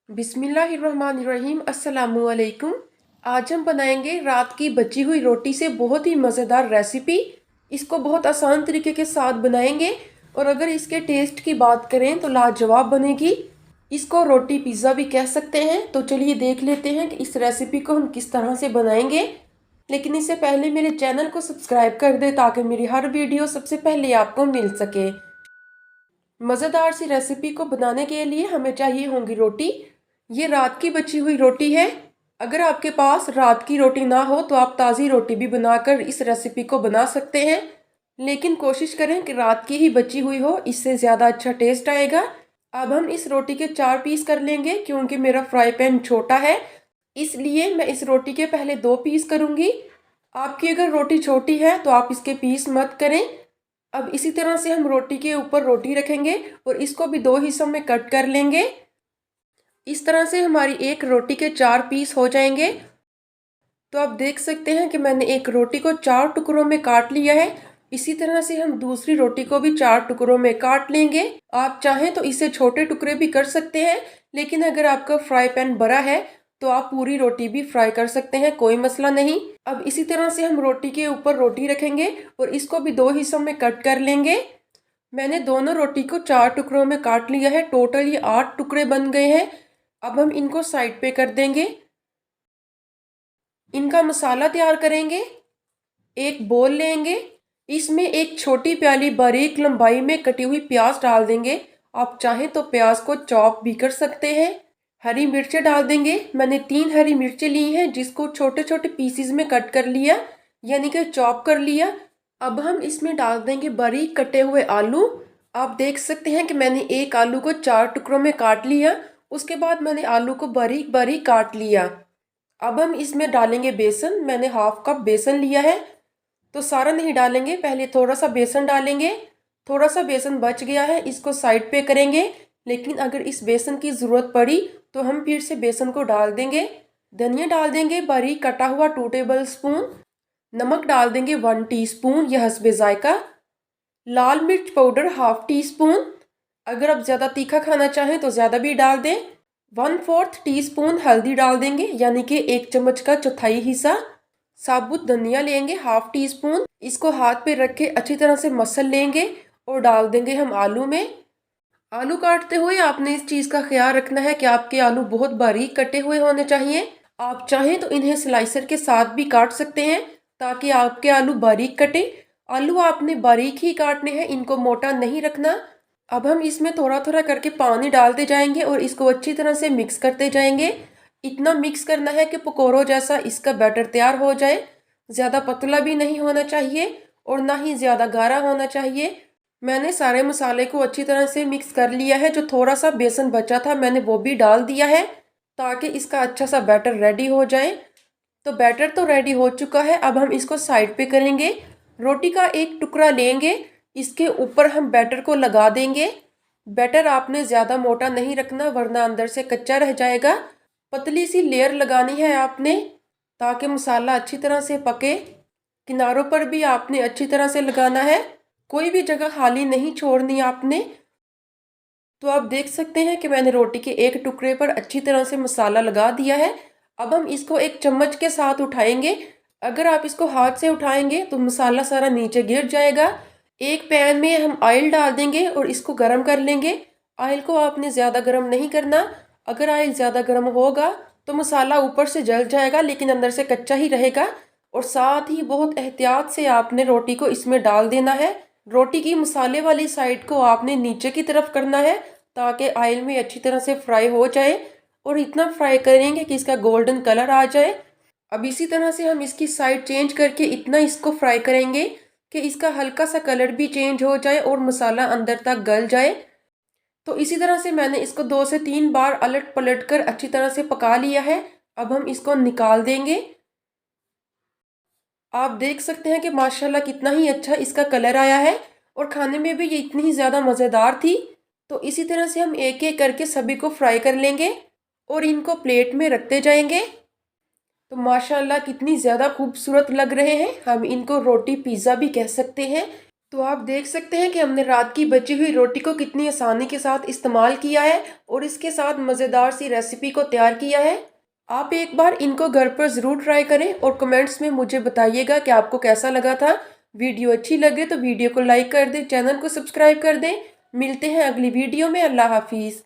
बिस्मिल्लाहिर्रहमानिर्रहीम। अस्सलामुअलैकुम। आज हम बनाएंगे रात की बची हुई रोटी से बहुत ही मज़ेदार रेसिपी। इसको बहुत आसान तरीके के साथ बनाएंगे और अगर इसके टेस्ट की बात करें तो लाजवाब बनेगी। इसको रोटी पिज़्ज़ा भी कह सकते हैं। तो चलिए देख लेते हैं कि इस रेसिपी को हम किस तरह से बनाएंगे। लेकिन इससे पहले मेरे चैनल को सब्सक्राइब कर दें ताकि मेरी हर वीडियो सबसे पहले आपको मिल सके। मज़ेदार सी रेसिपी को बनाने के लिए हमें चाहिए होंगी रोटी। ये रात की बची हुई रोटी है। अगर आपके पास रात की रोटी ना हो तो आप ताज़ी रोटी भी बनाकर इस रेसिपी को बना सकते हैं, लेकिन कोशिश करें कि रात की ही बची हुई हो, इससे ज़्यादा अच्छा टेस्ट आएगा। अब हम इस रोटी के 4 पीस कर लेंगे। क्योंकि मेरा फ्राई पैन छोटा है इसलिए मैं इस रोटी के पहले 2 पीस करूँगी। आपकी अगर रोटी छोटी है तो आप इसके पीस मत करें। अब इसी तरह से हम रोटी के ऊपर रोटी रखेंगे और इसको भी 2 हिस्सों में कट कर लेंगे। इस तरह से हमारी एक रोटी के 4 पीस हो जाएंगे। तो आप देख सकते हैं कि मैंने एक रोटी को 4 टुकड़ों में काट लिया है। इसी तरह से हम दूसरी रोटी को भी 4 टुकड़ों में काट लेंगे। आप चाहें तो इसे छोटे टुकड़े भी कर सकते हैं, लेकिन अगर आपका फ्राई पैन बड़ा है तो आप पूरी रोटी भी फ्राई कर सकते हैं, कोई मसला नहीं। अब इसी तरह से हम रोटी के ऊपर रोटी रखेंगे और इसको भी 2 हिस्सों में कट कर लेंगे। मैंने दोनों रोटी को 4 टुकड़ों में काट लिया है। टोटल ये 8 टुकड़े बन गए हैं। अब हम इनको साइड पे कर देंगे। इनका मसाला तैयार करेंगे। एक बोल लेंगे, इसमें एक छोटी प्याली बारीक लंबाई में कटी हुई प्याज डाल देंगे। आप चाहें तो प्याज को चॉप भी कर सकते हैं। हरी मिर्चें डाल देंगे। मैंने 3 हरी मिर्चें ली हैं जिसको छोटे छोटे पीसीज में कट कर लिया, यानी कि चॉप कर लिया। अब हम इसमें डाल देंगे बारीक कटे हुए आलू। आप देख सकते हैं कि मैंने एक आलू को 4 टुकड़ों में काट लिया। उसके बाद मैंने आलू को बारीक बारीक काट लिया। अब हम इसमें डालेंगे बेसन। मैंने हाफ कप बेसन लिया है, तो सारा नहीं डालेंगे, पहले थोड़ा सा बेसन डालेंगे। थोड़ा सा बेसन बच गया है, इसको साइड पे करेंगे। लेकिन अगर इस बेसन की ज़रूरत पड़ी तो हम फिर से बेसन को डाल देंगे। धनिया डाल देंगे बारीक कटा हुआ 2 टेबल स्पून। नमक डाल देंगे 1 टीस्पून, यह हस्बे जायका। लाल मिर्च पाउडर हाफ टी स्पून। अगर आप ज़्यादा तीखा खाना चाहें तो ज़्यादा भी डाल दें। 1/4 टीस्पून हल्दी डाल देंगे, यानी कि 1 चम्मच का चौथाई हिस्सा। साबुत धनिया लेंगे हाफ टी स्पून। इसको हाथ पे रख के अच्छी तरह से मसल लेंगे और डाल देंगे हम आलू में। आलू काटते हुए आपने इस चीज़ का ख्याल रखना है कि आपके आलू बहुत बारीक कटे हुए होने चाहिए। आप चाहें तो इन्हें स्लाइसर के साथ भी काट सकते हैं ताकि आपके आलू बारीक कटे। आलू आपने बारीक ही काटने हैं, इनको मोटा नहीं रखना। अब हम इसमें थोड़ा थोड़ा करके पानी डालते जाएंगे और इसको अच्छी तरह से मिक्स करते जाएंगे। इतना मिक्स करना है कि पकौड़ों जैसा इसका बैटर तैयार हो जाए। ज़्यादा पतला भी नहीं होना चाहिए और ना ही ज़्यादा गाढ़ा होना चाहिए। मैंने सारे मसाले को अच्छी तरह से मिक्स कर लिया है। जो थोड़ा सा बेसन बचा था मैंने वो भी डाल दिया है ताकि इसका अच्छा सा बैटर रेडी हो जाए। तो बैटर तो रेडी हो चुका है। अब हम इसको साइड पे करेंगे। रोटी का एक टुकड़ा लेंगे, इसके ऊपर हम बैटर को लगा देंगे। बैटर आपने ज़्यादा मोटा नहीं रखना वरना अंदर से कच्चा रह जाएगा। पतली सी लेयर लगानी है आपने ताकि मसाला अच्छी तरह से पके। किनारों पर भी आपने अच्छी तरह से लगाना है, कोई भी जगह खाली नहीं छोड़नी आपने। तो आप देख सकते हैं कि मैंने रोटी के एक टुकड़े पर अच्छी तरह से मसाला लगा दिया है। अब हम इसको एक चम्मच के साथ उठाएंगे। अगर आप इसको हाथ से उठाएंगे तो मसाला सारा नीचे गिर जाएगा। एक पैन में हम ऑयल डाल देंगे और इसको गर्म कर लेंगे। ऑयल को आपने ज़्यादा गर्म नहीं करना। अगर ऑयल ज़्यादा गर्म होगा तो मसाला ऊपर से जल जाएगा लेकिन अंदर से कच्चा ही रहेगा। और साथ ही बहुत एहतियात से आपने रोटी को इसमें डाल देना है। रोटी की मसाले वाली साइड को आपने नीचे की तरफ करना है ताकि ऑयल में अच्छी तरह से फ्राई हो जाए। और इतना फ्राई करेंगे कि इसका गोल्डन कलर आ जाए। अब इसी तरह से हम इसकी साइड चेंज करके इतना इसको फ्राई करेंगे कि इसका हल्का सा कलर भी चेंज हो जाए और मसाला अंदर तक गल जाए। तो इसी तरह से मैंने इसको 2 से 3 बार अलट पलट कर अच्छी तरह से पका लिया है। अब हम इसको निकाल देंगे। आप देख सकते हैं कि माशाल्लाह कितना ही अच्छा इसका कलर आया है और खाने में भी ये इतनी ही ज़्यादा मज़ेदार थी। तो इसी तरह से हम एक एक करके सभी को फ्राई कर लेंगे और इनको प्लेट में रखते जाएंगे। तो माशाल्लाह कितनी ज़्यादा खूबसूरत लग रहे हैं। हम इनको रोटी पिज़्ज़ा भी कह सकते हैं। तो आप देख सकते हैं कि हमने रात की बची हुई रोटी को कितनी आसानी के साथ इस्तेमाल किया है और इसके साथ मज़ेदार सी रेसिपी को तैयार किया है। आप एक बार इनको घर पर ज़रूर ट्राई करें और कमेंट्स में मुझे बताइएगा कि आपको कैसा लगा था। वीडियो अच्छी लगे तो वीडियो को लाइक कर दें, चैनल को सब्सक्राइब कर दें। मिलते हैं अगली वीडियो में। अल्लाह हाफिज़।